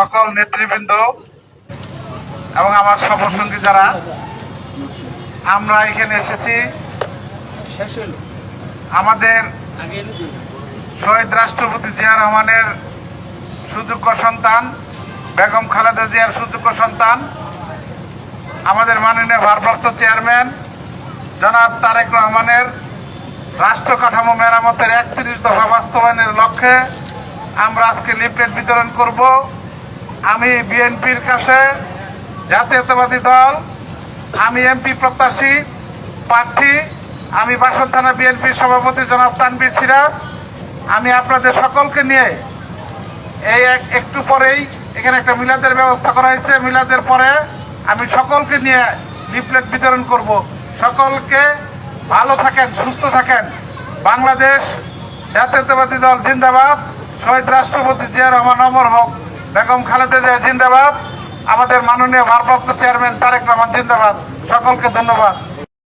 সকল নেতৃবৃন্দ এবং আমার সফরসঙ্গী যারা আমরা এখানে এসেছি, আমাদের শহীদ রাষ্ট্রপতি জিয়া রহমানের সুযোগ্য সন্তান বেগম খালেদা জিয়ার সুযোগ্য সন্তান আমাদের মাননীয় ভারপ্রাপ্ত চেয়ারম্যান জনাব তারেক রহমানের রাষ্ট্র কাঠামো মেরামতের ৩১ দফা বাস্তবায়নের লক্ষ্যে আমরা আজকে লিফলেট বিতরণ করব। আমি বিএনপির কাছে জাতীয়তাবাদী দল, আমি এমপি প্রত্যাশী প্রার্থী, আমি বাসন থানা বিএনপির সভাপতি জনাব তানভীর সিরাজ, আমি আপনাদের সকলকে নিয়ে এই একটু পরেই এখানে একটা মিলাদের ব্যবস্থা করা হয়েছে। মিলাদের পরে আমি সকলকে নিয়ে লিফলেট বিতরণ করব। সকলকে ভালো থাকেন, সুস্থ থাকেন। বাংলাদেশ জাতীয়তাবাদী দল জিন্দাবাদ, শহীদ রাষ্ট্রপতি জিয়া রহমান অমর হোক, বেগম খালেদা জিয়া জিন্দাবাদ, আমাদের মাননীয় ভারপ্রাপ্ত চেয়ারম্যান তারেক রহমান জিন্দাবাদ। সকলকে ধন্যবাদ।